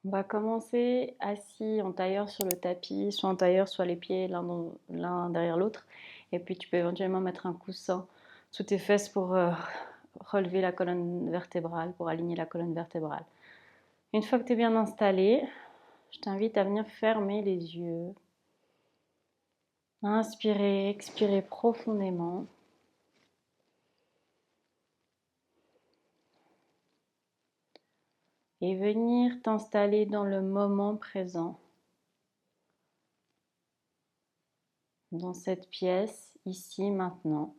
On va commencer assis en tailleur sur le tapis, soit en tailleur, soit les pieds l'un derrière l'autre. Et puis tu peux éventuellement mettre un coussin sous tes fesses pour relever la colonne vertébrale, pour aligner la colonne vertébrale. Une fois que tu es bien installé, je t'invite à venir fermer les yeux. Inspirez, expirez profondément. Et venir t'installer dans le moment présent. Dans cette pièce, ici, maintenant.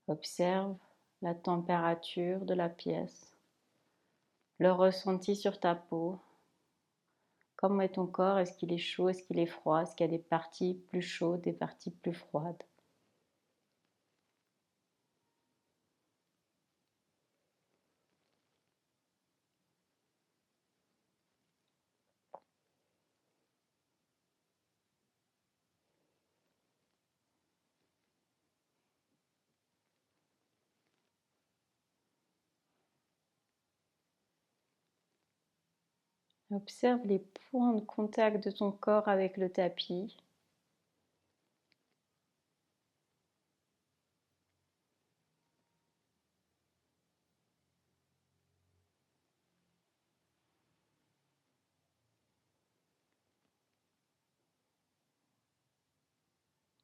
Observe la température de la pièce, le ressenti sur ta peau. Comment est ton corps? Est-ce qu'il est chaud? Est-ce qu'il est froid? Est-ce qu'il y a des parties plus chaudes, des parties plus froides? Observe les points de contact de ton corps avec le tapis.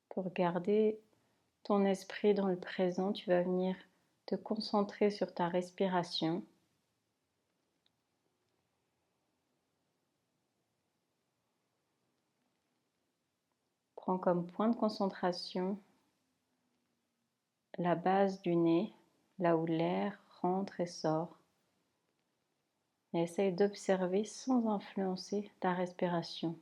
Pour garder ton esprit dans le présent, tu vas venir te concentrer sur ta respiration. Prends comme point de concentration la base du nez, là où l'air rentre et sort. Et essaye d'observer sans influencer ta respiration.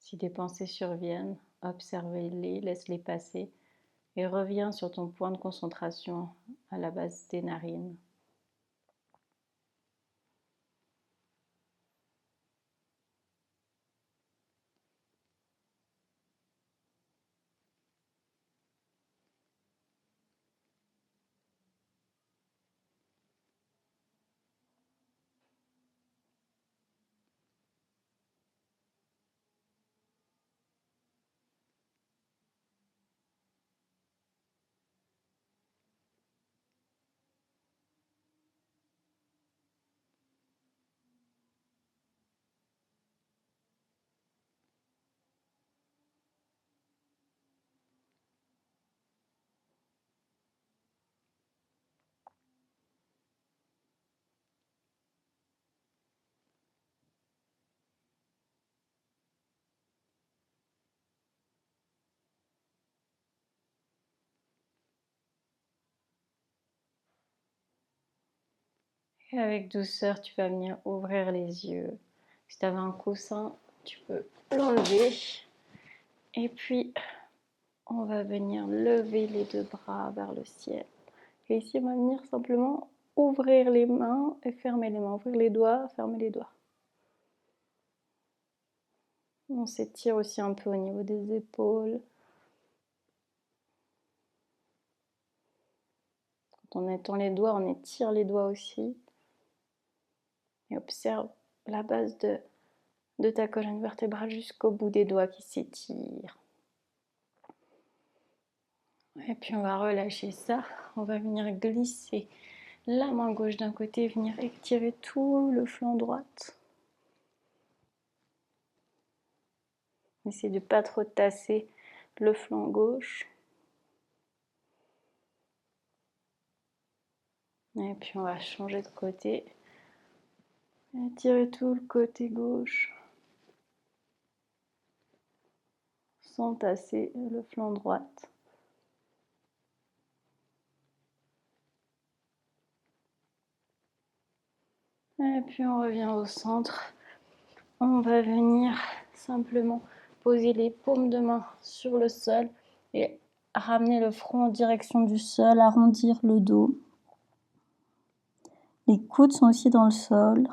Si des pensées surviennent, observe-les, laisse-les passer et reviens sur ton point de concentration à la base des narines. Et avec douceur, tu vas venir ouvrir les yeux. Si tu avais un coussin, tu peux l'enlever. Et puis, on va venir lever les deux bras vers le ciel. Et ici, on va venir simplement ouvrir les mains et fermer les mains. Ouvrir les doigts, fermer les doigts. On s'étire aussi un peu au niveau des épaules. Quand on étend les doigts, on étire les doigts aussi. Et observe la base de ta colonne vertébrale jusqu'au bout des doigts qui s'étirent. Et puis on va relâcher ça. On va venir glisser la main gauche d'un côté, venir étirer tout le flanc droit. Essayez de ne pas trop tasser le flanc gauche. Et puis on va changer de côté. Étirez tout le côté gauche sans tasser le flanc droit. Et puis on revient au centre. On va venir simplement poser les paumes de main sur le sol et ramener le front en direction du sol, arrondir le dos. Les coudes sont aussi dans le sol.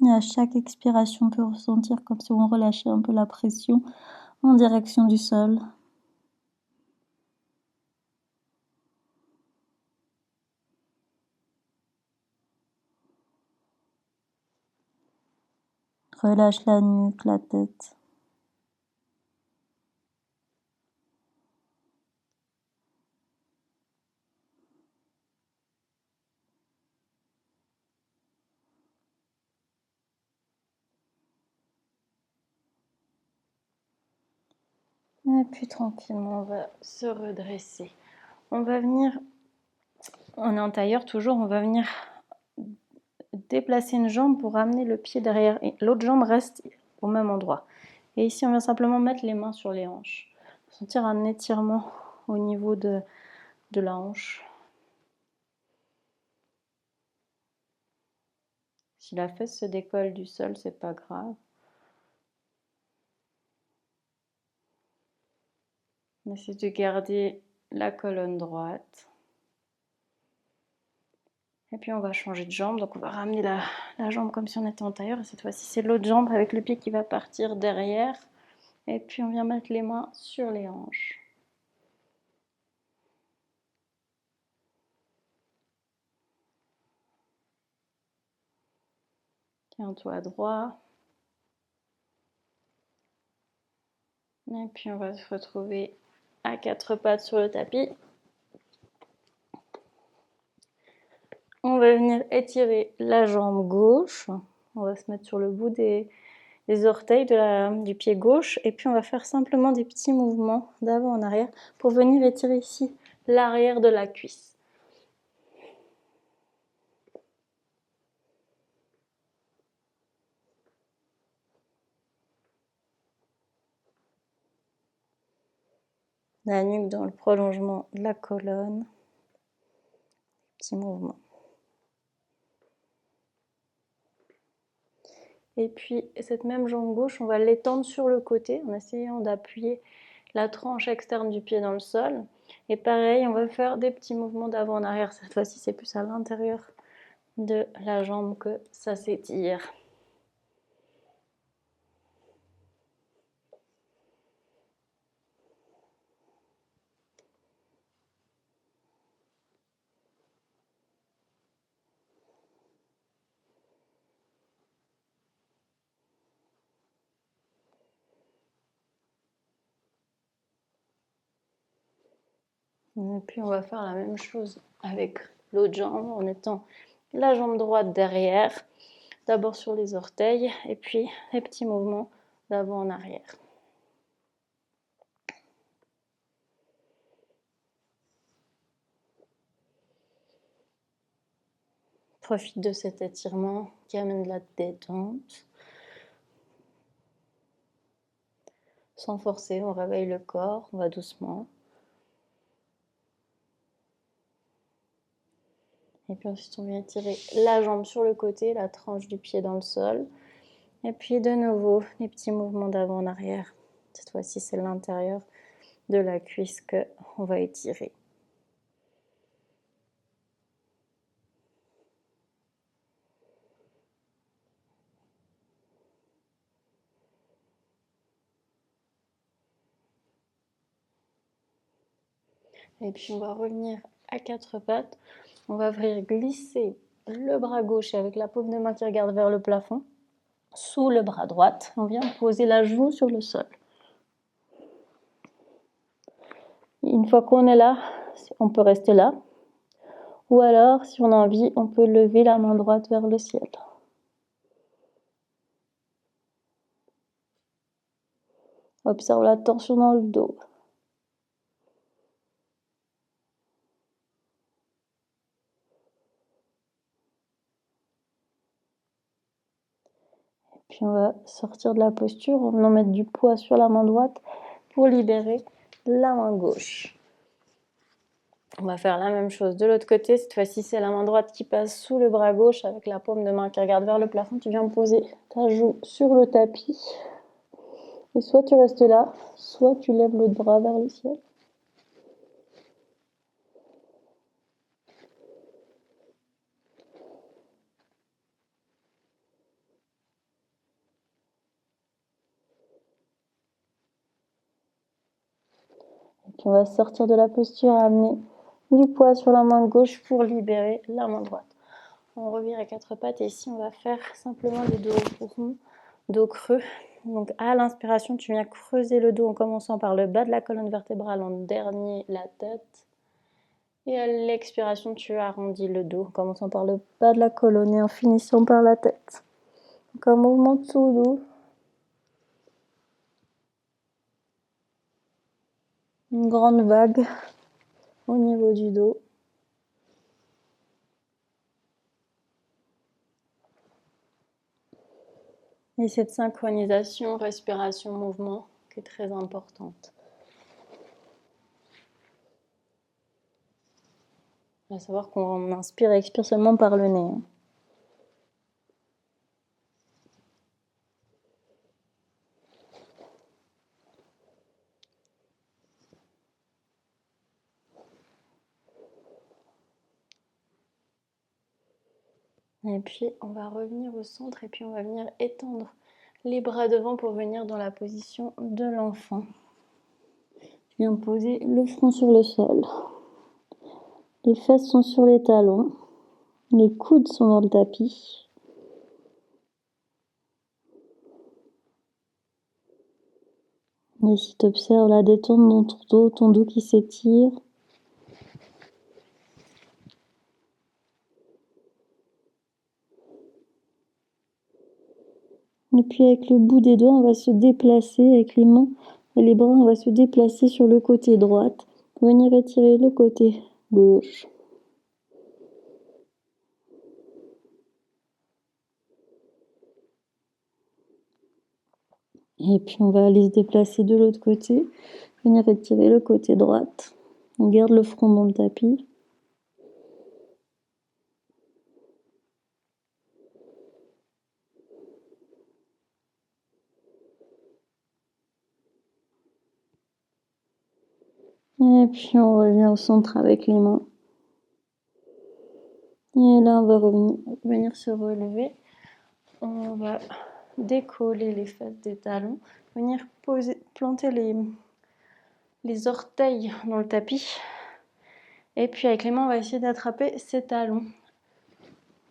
Et à chaque expiration, on peut ressentir comme si on relâchait un peu la pression en direction du sol. Relâche la nuque, la tête. Et puis tranquillement, on va se redresser. On va venir, on est en tailleur toujours, on va venir déplacer une jambe pour ramener le pied derrière et l'autre jambe reste au même endroit. Et ici, on va simplement mettre les mains sur les hanches. Sentir un étirement au niveau de la hanche. Si la fesse se décolle du sol, c'est pas grave. On essaie de garder la colonne droite. Et puis on va changer de jambe, donc on va ramener la jambe comme si on était en tailleur. Et cette fois-ci, c'est l'autre jambe avec le pied qui va partir derrière. Et puis on vient mettre les mains sur les hanches. Tiens-toi droit. Et puis on va se retrouver à quatre pattes sur le tapis. On va venir étirer la jambe gauche. On va se mettre sur le bout des orteils du pied gauche. Et puis on va faire simplement des petits mouvements d'avant en arrière pour venir étirer ici l'arrière de la cuisse. La nuque dans le prolongement de la colonne. Petit mouvement. Et puis cette même jambe gauche, on va l'étendre sur le côté en essayant d'appuyer la tranche externe du pied dans le sol. Et pareil, on va faire des petits mouvements d'avant en arrière. Cette fois-ci, c'est plus à l'intérieur de la jambe que ça s'étire. Et puis on va faire la même chose avec l'autre jambe en étant la jambe droite derrière, d'abord sur les orteils et puis les petits mouvements d'avant en arrière. Profite de cet étirement qui amène de la détente. Sans forcer, on réveille le corps, on va doucement. Et puis ensuite, on vient tirer la jambe sur le côté, la tranche du pied dans le sol. Et puis de nouveau, les petits mouvements d'avant en arrière. Cette fois-ci, c'est l'intérieur de la cuisse qu'on va étirer. Et puis on va revenir à quatre pattes. On va venir glisser le bras gauche avec la paume de main qui regarde vers le plafond sous le bras droit. On vient poser la joue sur le sol. Une fois qu'on est là, on peut rester là. Ou alors, si on a envie, on peut lever la main droite vers le ciel. Observe la tension dans le dos. puis on va sortir de la posture, on va mettre du poids sur la main droite pour libérer la main gauche. On va faire la même chose de l'autre côté. Cette fois-ci, c'est la main droite qui passe sous le bras gauche avec la paume de main qui regarde vers le plafond. Tu viens poser ta joue sur le tapis. Et soit tu restes là, soit tu lèves l'autre bras vers le ciel. Et puis on va sortir de la posture, amener du poids sur la main gauche pour libérer la main droite. On revient à quatre pattes et ici on va faire simplement des dos ronds, dos creux. Donc à l'inspiration, tu viens creuser le dos en commençant par le bas de la colonne vertébrale, en dernier la tête. Et à l'expiration, tu arrondis le dos en commençant par le bas de la colonne et en finissant par la tête. Donc un mouvement de sous-dos. Une grande vague au niveau du dos. Et cette synchronisation respiration-mouvement qui est très importante. À savoir qu'on inspire et expire seulement par le nez. Et puis on va revenir au centre et puis on va venir étendre les bras devant pour venir dans la position de l'enfant. Je viens poser le front sur le sol. Les fesses sont sur les talons. Les coudes sont dans le tapis. Et si tu observes la détente dans ton dos qui s'étire. Et puis avec le bout des doigts, on va se déplacer avec les mains et les bras, on va se déplacer sur le côté droite. Venir étirer le côté gauche. Et puis on va aller se déplacer de l'autre côté. Venir étirer le côté droite. On garde le front dans le tapis. Et puis on revient au centre avec les mains. Et là on va venir se relever. On va décoller les fesses des talons. Venir planter les orteils dans le tapis. Et puis avec les mains, on va essayer d'attraper ses talons.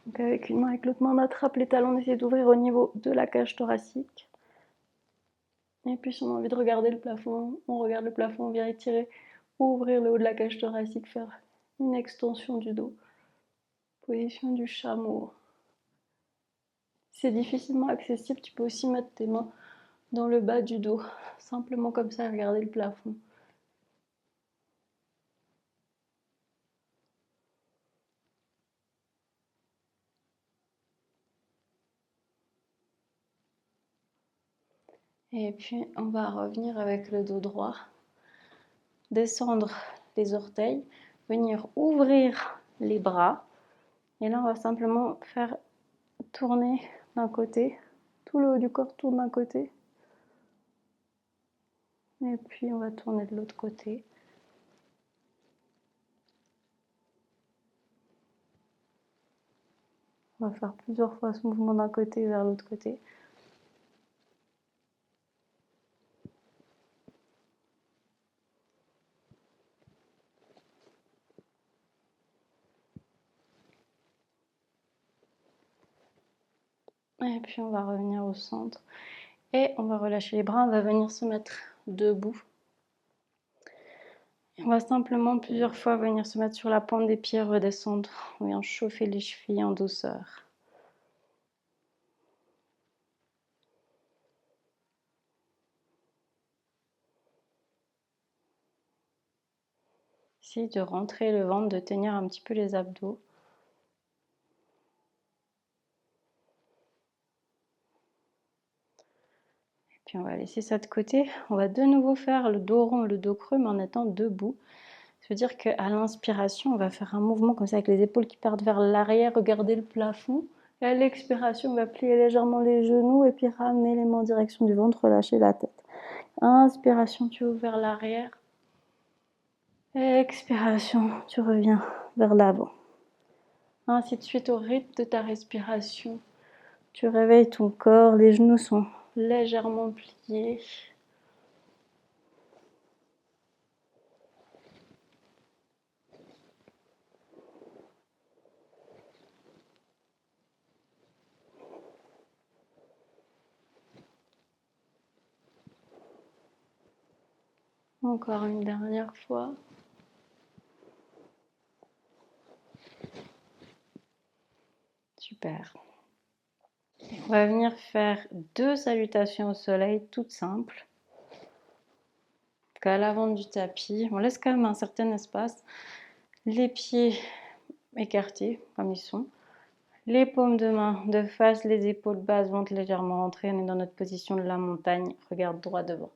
Donc avec une main, avec l'autre main, on attrape les talons, on essaie d'ouvrir au niveau de la cage thoracique. Et puis si on a envie de regarder le plafond, on regarde le plafond, on vient étirer, ouvrir le haut de la cage thoracique, faire une extension du dos. Position du chameau. C'est difficilement accessible, tu peux aussi mettre tes mains dans le bas du dos, simplement comme ça, regarder le plafond. Et puis on va revenir avec le dos droit, descendre les orteils, venir ouvrir les bras. Et là on va simplement faire tourner d'un côté, tout le haut du corps tourne d'un côté. Et puis on va tourner de l'autre côté. On va faire plusieurs fois ce mouvement d'un côté vers l'autre côté. Et puis on va revenir au centre. Et on va relâcher les bras, on va venir se mettre debout. On va simplement plusieurs fois venir se mettre sur la pointe des pieds, redescendre. On vient chauffer les chevilles en douceur. Essaye de rentrer le ventre, de tenir un petit peu les abdos. Puis on va laisser ça de côté. On va de nouveau faire le dos rond et le dos creux, mais en étant debout. Ça veut dire qu'à l'inspiration, on va faire un mouvement comme ça avec les épaules qui partent vers l'arrière, regarder le plafond. Et à l'expiration, on va plier légèrement les genoux et puis ramener les mains en direction du ventre, relâcher la tête. Inspiration, tu ouvres vers l'arrière. Expiration, tu reviens vers l'avant. Ainsi de suite au rythme de ta respiration. Tu réveilles ton corps, les genoux sont légèrement pliés. Encore une dernière fois. Super. On va venir faire 2 salutations au soleil toutes simples. À l'avant du tapis, on laisse quand même un certain espace. Les pieds écartés comme ils sont. Les paumes de main de face, les épaules basses, ventre légèrement rentré. On est dans notre position de la montagne. Regarde droit devant.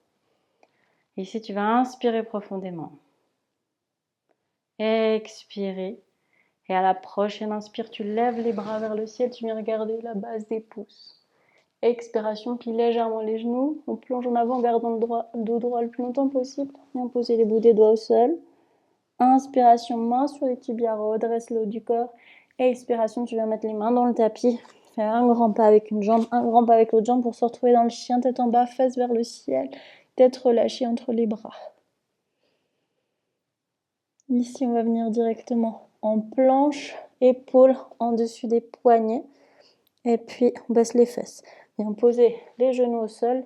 Ici, tu vas inspirer profondément. Expirer. Et à la prochaine inspire, tu lèves les bras vers le ciel. Tu viens regarder la base des pouces. Expiration, plie légèrement les genoux. On plonge en avant, gardant le dos droit le plus longtemps possible. Viens poser les bouts des doigts au sol. Inspiration, main sur les tibias, redresse le haut du corps. Expiration, tu vas mettre les mains dans le tapis. Fais un grand pas avec une jambe, un grand pas avec l'autre jambe pour se retrouver dans le chien, tête en bas, fesses vers le ciel. Tête relâchée entre les bras. Ici, on va venir directement en planche, épaules en dessus des poignets. Et puis, on baisse les fesses. Viens poser les genoux au sol.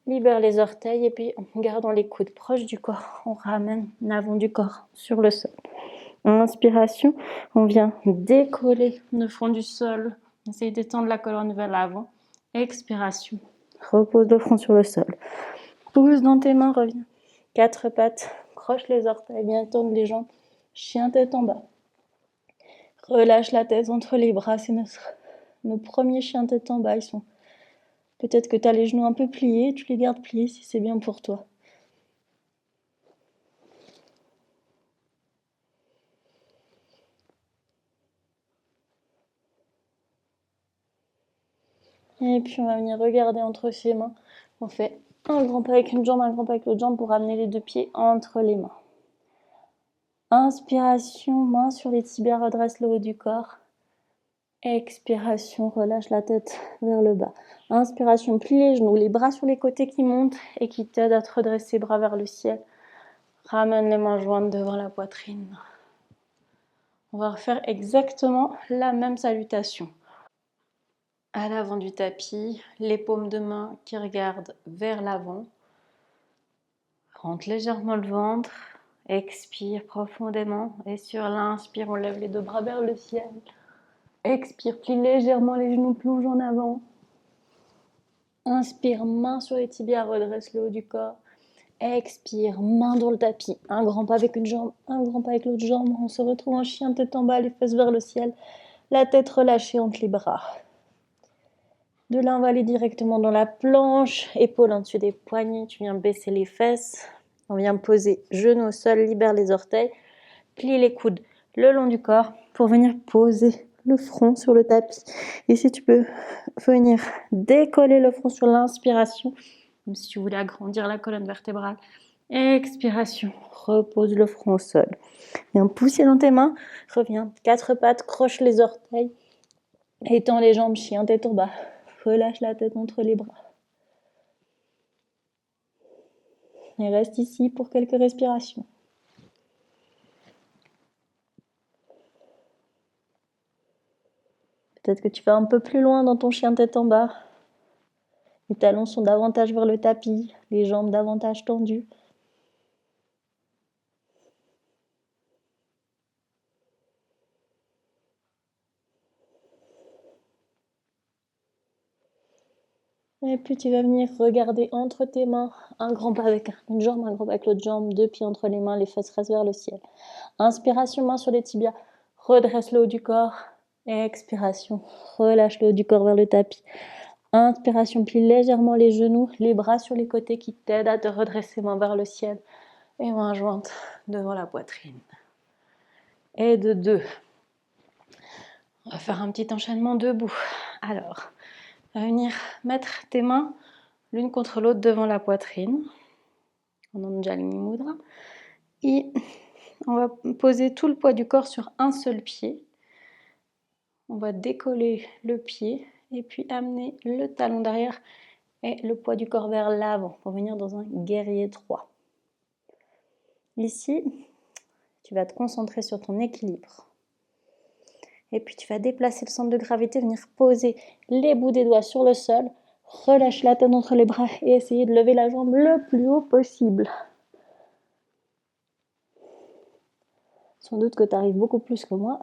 Libère les orteils et puis en gardant les coudes proches du corps, on ramène l'avant du corps sur le sol. Inspiration, on vient décoller le front du sol. Essaye d'étendre la colonne vers l'avant. Expiration, repose le front sur le sol. Pousse dans tes mains, reviens. 4 pattes, croche les orteils, viens étendre les jambes. Chien tête en bas. Relâche la tête entre les bras, c'est nos premiers chiens tête en bas. Ils sont... Peut-être que tu as les genoux un peu pliés, tu les gardes pliés si c'est bien pour toi. Et puis on va venir regarder entre ses mains. On fait un grand pas avec une jambe, un grand pas avec l'autre jambe pour ramener les 2 pieds entre les mains. Inspiration, main sur les tibias, redresse le haut du corps. Expiration, relâche la tête vers le bas. Inspiration, plie les genoux, les bras sur les côtés qui montent et qui t'aident à te redresser, bras vers le ciel. Ramène les mains jointes devant la poitrine. On va refaire exactement la même salutation. À l'avant du tapis, les paumes de main qui regardent vers l'avant. Rentre légèrement le ventre. Expire profondément. Et sur l'inspire, on lève les 2 bras vers le ciel. Expire, plie légèrement les genoux, plonge en avant. Inspire, main sur les tibias, redresse le haut du corps. Expire, main dans le tapis. Un grand pas avec une jambe, un grand pas avec l'autre jambe. On se retrouve en chien, tête en bas, les fesses vers le ciel. La tête relâchée entre les bras. De là, on va aller directement dans la planche. Épaules en dessus des poignets. Tu viens baisser les fesses. On vient poser genoux au sol, libère les orteils. Plie les coudes le long du corps pour venir poser le front sur le tapis. Ici, tu peux venir décoller le front sur l'inspiration, comme si tu voulais agrandir la colonne vertébrale. Expiration, repose le front au sol. Viens pousser dans tes mains. Reviens, 4 pattes, croche les orteils. Étends les jambes, chien tête en bas. Relâche la tête entre les bras. Et reste ici pour quelques respirations. Peut-être que tu vas un peu plus loin dans ton chien tête en bas. Les talons sont davantage vers le tapis, les jambes davantage tendues. Et puis tu vas venir regarder entre tes mains, un grand pas avec une jambe, un grand pas avec l'autre jambe, 2 pieds entre les mains, les fesses restent vers le ciel. Inspiration, main sur les tibias, redresse le haut du corps. Expiration, relâche le haut du corps vers le tapis. Inspiration, plie légèrement les genoux, les bras sur les côtés qui t'aident à te redresser, main vers le ciel et main jointe devant la poitrine. Et de 2. On va faire un petit enchaînement debout. Alors, on va venir mettre tes mains l'une contre l'autre devant la poitrine, en Anjali Mudra. Et on va poser tout le poids du corps sur un seul pied. On va décoller le pied et puis amener le talon derrière et le poids du corps vers l'avant pour venir dans un guerrier 3. Ici, tu vas te concentrer sur ton équilibre. Et puis tu vas déplacer le centre de gravité, venir poser les bouts des doigts sur le sol. Relâche la tête entre les bras et essayer de lever la jambe le plus haut possible. Sans doute que tu arrives beaucoup plus que moi.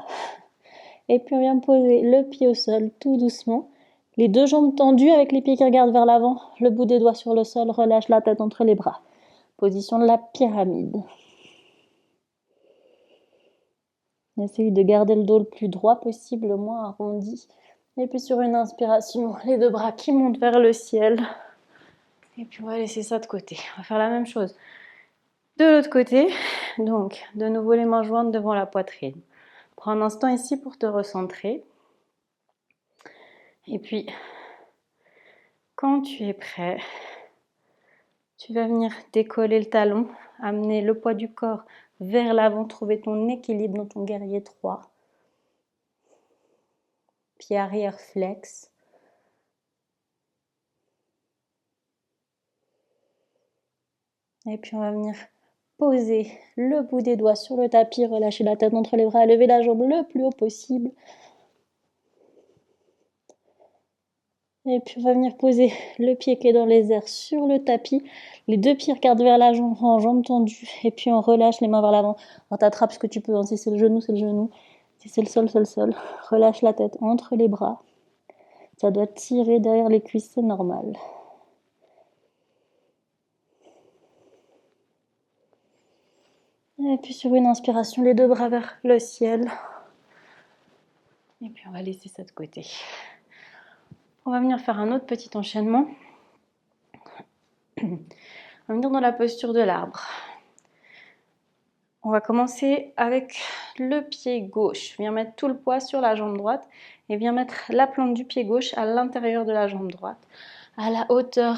Et puis on vient poser le pied au sol tout doucement. Les deux jambes tendues avec les pieds qui regardent vers l'avant. Le bout des doigts sur le sol. Relâche la tête entre les bras. Position de la pyramide. Essaye de garder le dos le plus droit possible, le moins arrondi. Et puis sur une inspiration, les deux bras qui montent vers le ciel. Et puis on va laisser ça de côté. On va faire la même chose de l'autre côté. Donc, de nouveau les mains jointes devant la poitrine. Prends un instant ici pour te recentrer. Et puis, quand tu es prêt, tu vas venir décoller le talon, amener le poids du corps vers l'avant, trouver ton équilibre dans ton guerrier 3. Pied arrière flex. Et puis on va venir poser le bout des doigts sur le tapis, relâcher la tête entre les bras, lever la jambe le plus haut possible. Et puis on va venir poser le pied qui est dans les airs sur le tapis. Les deux pieds regardent vers la jambe, en jambe tendue. Et puis on relâche les mains vers l'avant. On t'attrape ce que tu peux. Si c'est le genou, c'est le genou. Si c'est le sol, c'est le sol. Relâche la tête entre les bras. Ça doit tirer derrière les cuisses, c'est normal. Et puis sur une inspiration, les deux bras vers le ciel. Et puis on va laisser ça de côté. On va venir faire un autre petit enchaînement. On va venir dans la posture de l'arbre. On va commencer avec le pied gauche. Viens mettre tout le poids sur la jambe droite et viens mettre la plante du pied gauche à l'intérieur de la jambe droite, à la hauteur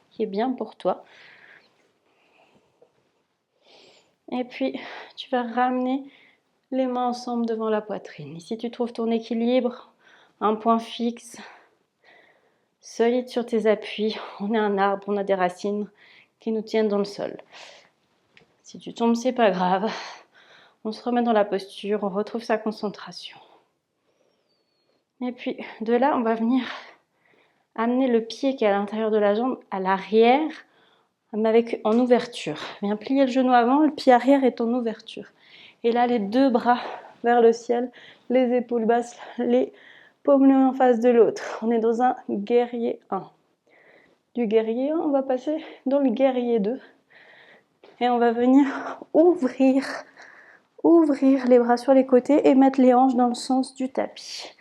qui est bien pour toi. Et puis, tu vas ramener les mains ensemble devant la poitrine. Ici, tu trouves ton équilibre, un point fixe, solide sur tes appuis. On est un arbre, on a des racines qui nous tiennent dans le sol. Si tu tombes, c'est pas grave. On se remet dans la posture, on retrouve sa concentration. Et puis, de là, on va venir amener le pied qui est à l'intérieur de la jambe à l'arrière, mais en ouverture. Viens plier le genou avant, le pied arrière est en ouverture. Et là, les deux bras vers le ciel, les épaules basses, les paumes l'une en face de l'autre. On est dans un guerrier 1. Du guerrier 1, on va passer dans le guerrier 2. Et on va venir ouvrir les bras sur les côtés et mettre les hanches dans le sens du tapis.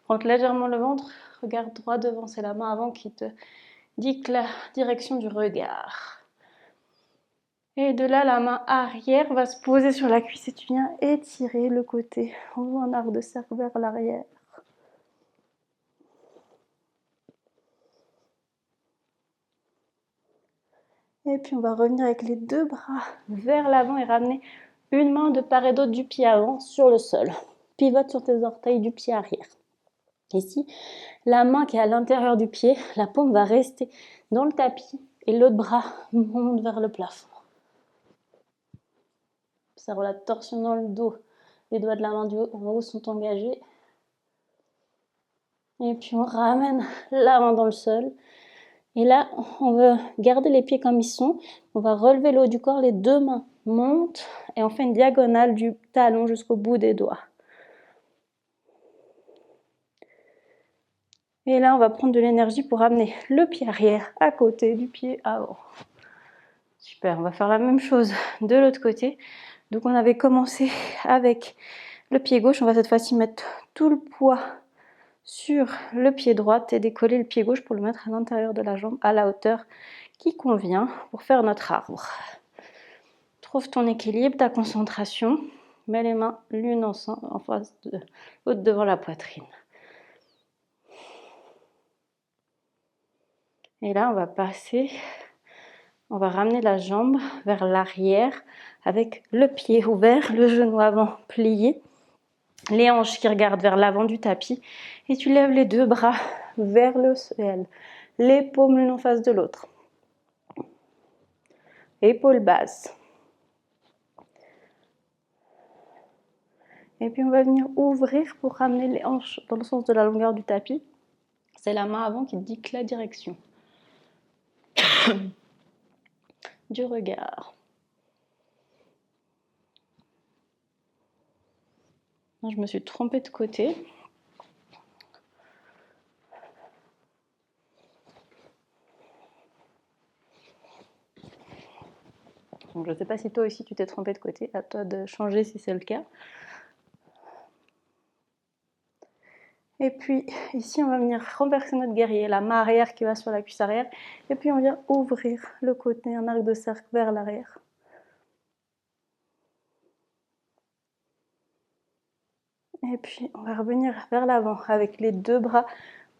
Rentre légèrement le ventre, regarde droit devant, c'est la main avant qui te dicte la direction du regard. Et de là, la main arrière va se poser sur la cuisse et tu viens étirer le côté. On voit un arc de cercle vers l'arrière. Et puis on va revenir avec les deux bras vers l'avant et ramener une main de part et d'autre du pied avant sur le sol. Pivote sur tes orteils du pied arrière. Ici, la main qui est à l'intérieur du pied, la paume va rester dans le tapis et l'autre bras monte vers le plafond. Observe la torsion dans le dos. Les doigts de la main du haut en haut sont engagés. Et puis on ramène la main dans le sol. Et là, on veut garder les pieds comme ils sont. On va relever le haut du corps, les deux mains montent et on fait une diagonale du talon jusqu'au bout des doigts. Et là, on va prendre de l'énergie pour amener le pied arrière à côté du pied avant. Super, on va faire la même chose de l'autre côté. Donc on avait commencé avec le pied gauche. On va cette fois-ci mettre tout le poids sur le pied droit et décoller le pied gauche pour le mettre à l'intérieur de la jambe, à la hauteur qui convient pour faire notre arbre. Trouve ton équilibre, ta concentration. Mets les mains l'une en face de l'autre devant la poitrine. Et là, on va ramener la jambe vers l'arrière avec le pied ouvert, le genou avant plié, les hanches qui regardent vers l'avant du tapis et tu lèves les deux bras vers le ciel, les paumes l'une en face de l'autre. Épaules basses. Et puis on va venir ouvrir pour ramener les hanches dans le sens de la longueur du tapis. C'est la main avant qui dicte la direction du regard. Je me suis trompée de côté. Donc, je ne sais pas si toi aussi tu t'es trompé de côté. À toi de changer si c'est le cas. Et puis ici, on va venir renverser notre guerrier, la main arrière qui va sur la cuisse arrière. Et puis on vient ouvrir le côté, un arc de cercle vers l'arrière. Et puis on va revenir vers l'avant avec les deux bras,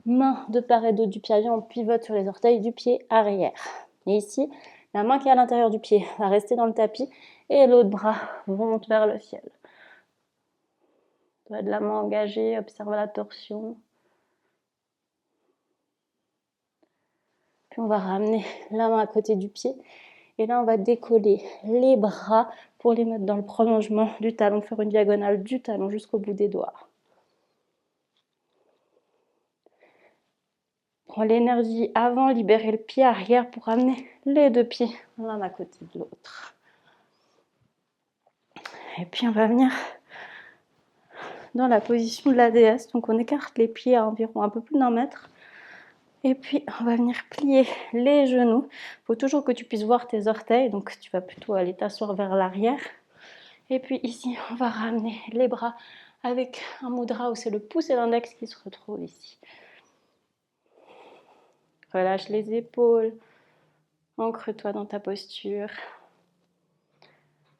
main de part et d'autre du pied. On pivote sur les orteils du pied arrière. Et ici, la main qui est à l'intérieur du pied va rester dans le tapis et l'autre bras monte vers le ciel. De la main engagée, observe la torsion. Puis on va ramener la main à côté du pied. Et là, on va décoller les bras pour les mettre dans le prolongement du talon, faire une diagonale du talon jusqu'au bout des doigts. Prends l'énergie avant, libérer le pied arrière pour amener les deux pieds l'un à côté de l'autre. Et puis on va venir dans la position de la déesse. Donc on écarte les pieds à environ un peu plus d'1 mètre. Et puis on va venir plier les genoux. Il faut toujours que tu puisses voir tes orteils. Donc tu vas plutôt aller t'asseoir vers l'arrière. Et puis ici, on va ramener les bras avec un mudra où c'est le pouce et l'index qui se retrouvent ici. Relâche les épaules. Ancre-toi dans ta posture.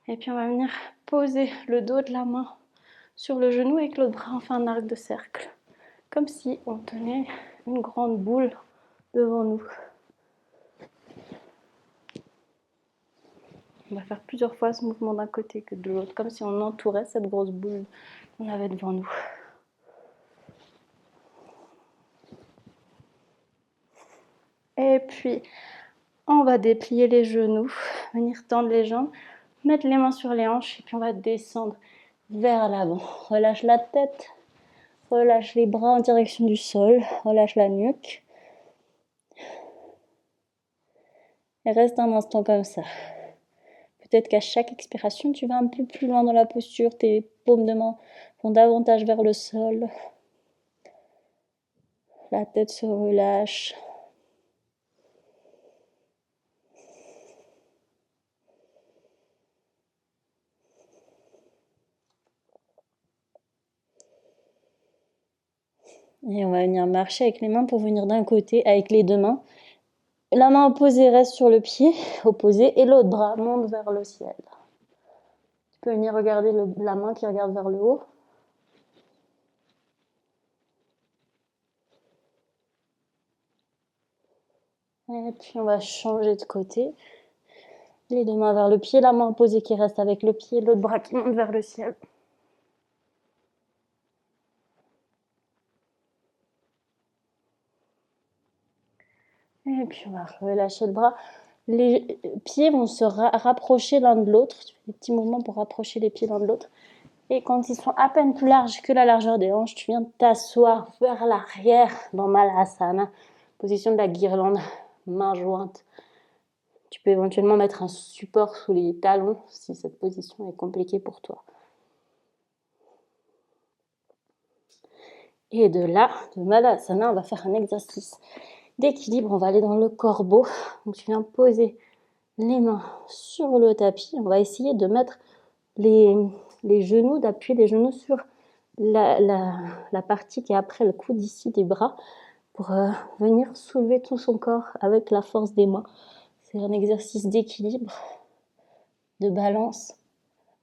Et puis on va venir poser le dos de la main sur le genou avec l'autre bras, on fait un arc de cercle. Comme si on tenait une grande boule devant nous. On va faire plusieurs fois ce mouvement d'un côté que de l'autre, comme si on entourait cette grosse boule qu'on avait devant nous. Et puis, on va déplier les genoux, venir tendre les jambes, mettre les mains sur les hanches et puis on va descendre vers l'avant. Relâche la tête, relâche les bras en direction du sol, relâche la nuque. Et reste un instant comme ça. Peut-être qu'à chaque expiration, tu vas un peu plus loin dans la posture, tes paumes de main vont davantage vers le sol. La tête se relâche. Et on va venir marcher avec les mains pour venir d'un côté, avec les deux mains. La main opposée reste sur le pied opposé et l'autre bras monte vers le ciel. Tu peux venir regarder la main qui regarde vers le haut. Et puis on va changer de côté. Les deux mains vers le pied, la main opposée qui reste avec le pied, l'autre bras qui monte vers le ciel. Et puis on va relâcher le bras. Les pieds vont se rapprocher l'un de l'autre. Tu fais des petits mouvements pour rapprocher les pieds l'un de l'autre. Et quand ils sont à peine plus larges que la largeur des hanches, tu viens t'asseoir vers l'arrière dans Malasana. Position de la guirlande, main jointe. Tu peux éventuellement mettre un support sous les talons si cette position est compliquée pour toi. Et de là, de Malasana, on va faire un exercice d'équilibre. On va aller dans le corbeau. Donc tu viens poser les mains sur le tapis. On va essayer de mettre les genoux, d'appuyer les genoux sur la partie qui est après le coude ici des bras pour venir soulever tout son corps avec la force des mains. C'est un exercice d'équilibre, de balance.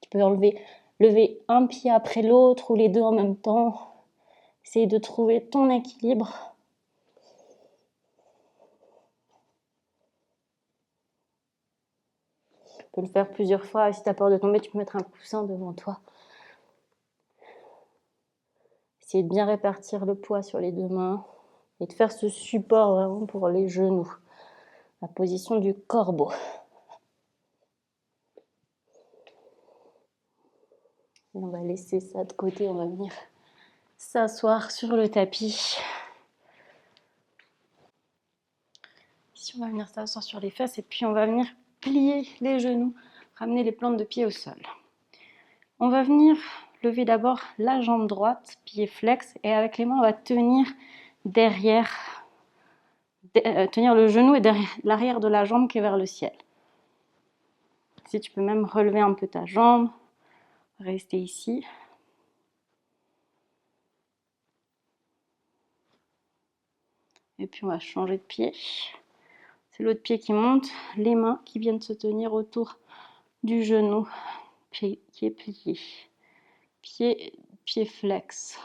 Tu peux lever un pied après l'autre ou les deux en même temps. Essaye de trouver ton équilibre. Tu peux le faire plusieurs fois. Si tu as peur de tomber, tu peux mettre un coussin devant toi. Essaye de bien répartir le poids sur les deux mains et de faire ce support vraiment pour les genoux. La position du corbeau. Et on va laisser ça de côté, on va venir s'asseoir sur le tapis. Ici, on va venir s'asseoir sur les fesses et puis on va venir plier les genoux, ramener les plantes de pied au sol. On va venir lever d'abord la jambe droite, pied flex, et avec les mains, on va tenir derrière, tenir le genou et derrière l'arrière de la jambe qui est vers le ciel. Si tu peux même relever un peu ta jambe, rester ici. Et puis on va changer de pied. C'est l'autre pied qui monte, les mains qui viennent se tenir autour du genou, pied qui est plié. Pied flex.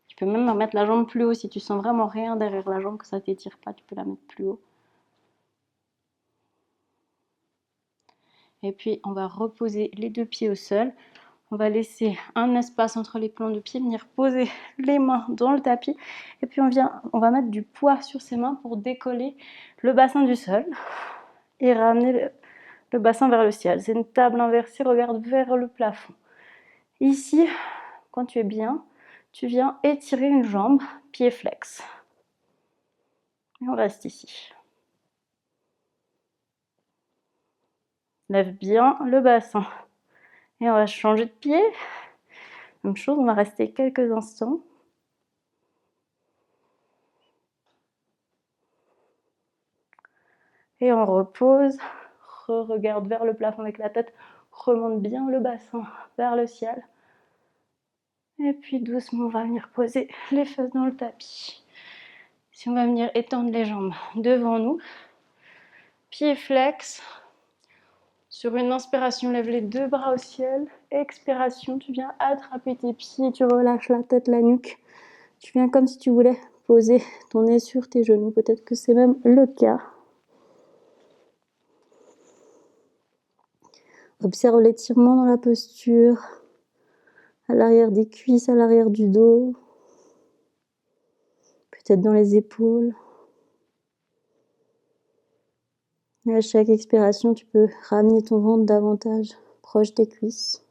Tu peux même mettre la jambe plus haut si tu sens vraiment rien derrière la jambe, que ça ne t'étire pas, tu peux la mettre plus haut. Et puis on va reposer les deux pieds au sol. On va laisser un espace entre les plans de pied, venir poser les mains dans le tapis. Et puis on va mettre du poids sur ses mains pour décoller le bassin du sol et ramener le bassin vers le ciel. C'est une table inversée, regarde vers le plafond. Ici, quand tu es bien, tu viens étirer une jambe, pied flex. Et on reste ici. Lève bien le bassin. Et on va changer de pied. Même chose, on va rester quelques instants. Et on repose. Regarde vers le plafond avec la tête. Remonte bien le bassin vers le ciel. Et puis doucement, on va venir poser les fesses dans le tapis. Si on va venir étendre les jambes devant nous. Pied flex. Sur une inspiration, lève les deux bras au ciel. Expiration, tu viens attraper tes pieds, tu relâches la tête, la nuque. Tu viens comme si tu voulais poser ton nez sur tes genoux. Peut-être que c'est même le cas. Observe l'étirement dans la posture, à l'arrière des cuisses, à l'arrière du dos, peut-être dans les épaules. Et à chaque expiration, tu peux ramener ton ventre davantage proche des cuisses.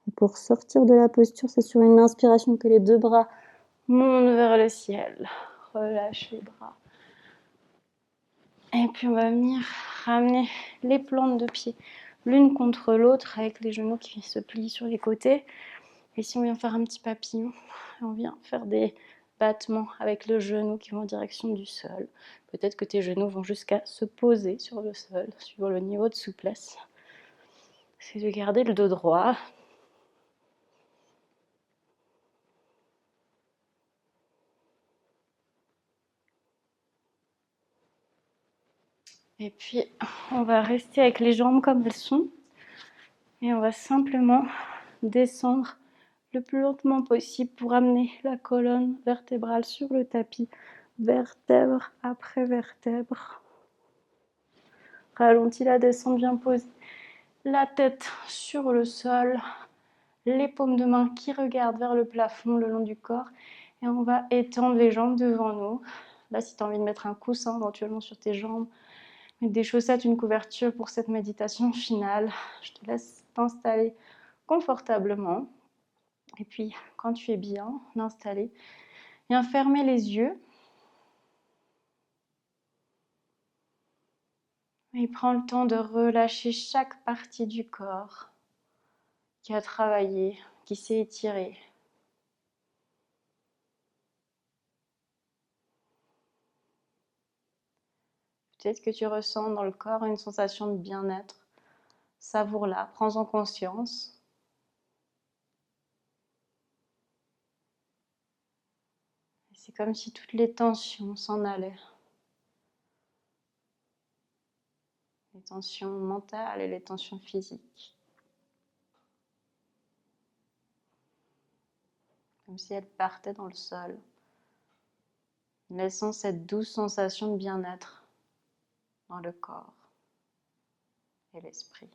Et pour sortir de la posture, c'est sur une inspiration que les deux bras montent vers le ciel. Relâche les bras. Et puis on va venir ramener les plantes de pied l'une contre l'autre avec les genoux qui se plient sur les côtés. Et si on vient faire un petit papillon, on vient faire des battements avec le genou qui vont en direction du sol. Peut-être que tes genoux vont jusqu'à se poser sur le sol, suivant le niveau de souplesse. C'est de garder le dos droit. Et puis, on va rester avec les jambes comme elles sont. Et on va simplement descendre le plus lentement possible pour amener la colonne vertébrale sur le tapis, vertèbre après vertèbre. Ralentis la descente, bien posée. La tête sur le sol, les paumes de main qui regardent vers le plafond le long du corps. Et on va étendre les jambes devant nous. Là, si tu as envie de mettre un coussin éventuellement sur tes jambes, mettre des chaussettes, une couverture pour cette méditation finale. Je te laisse t'installer confortablement. Et puis, quand tu es bien installé, viens fermer les yeux. Et prends le temps de relâcher chaque partie du corps qui a travaillé, qui s'est étiré. Peut-être que tu ressens dans le corps une sensation de bien-être. Savoure-la, prends-en conscience. C'est comme si toutes les tensions s'en allaient. Les tensions mentales et les tensions physiques. Comme si elles partaient dans le sol, laissant cette douce sensation de bien-être dans le corps et l'esprit.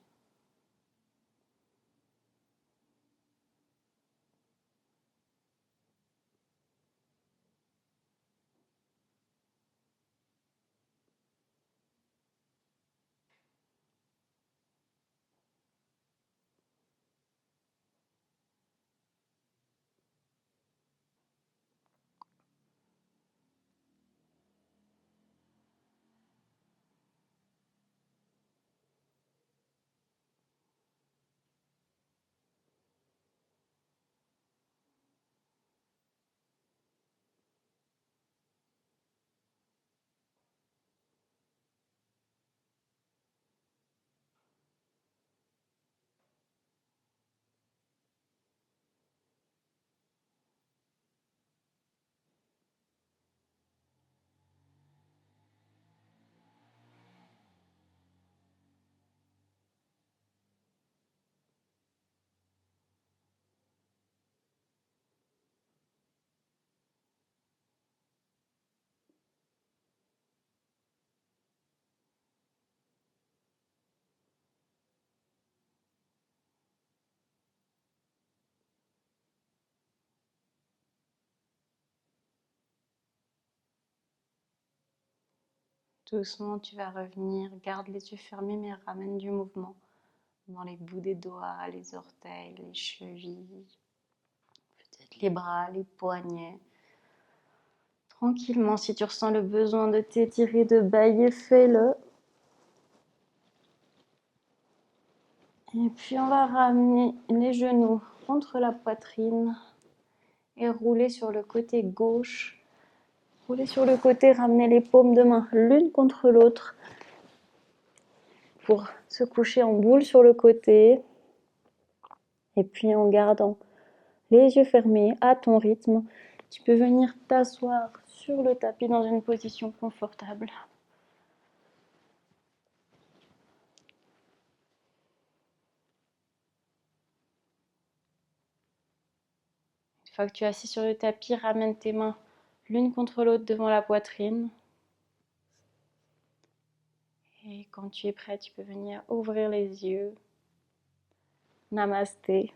Doucement, tu vas revenir, garde les yeux fermés mais ramène du mouvement dans les bouts des doigts, les orteils, les chevilles, peut-être les bras, les poignets. Tranquillement, si tu ressens le besoin de t'étirer, de bâiller, fais-le. Et puis on va ramener les genoux contre la poitrine et rouler sur le côté gauche. Rouler sur le côté, ramener les paumes de main l'une contre l'autre pour se coucher en boule sur le côté. Et puis en gardant les yeux fermés à ton rythme, tu peux venir t'asseoir sur le tapis dans une position confortable. Une fois que tu es assis sur le tapis, ramène tes mains l'une contre l'autre devant la poitrine. Et quand tu es prêt, tu peux venir ouvrir les yeux. Namasté.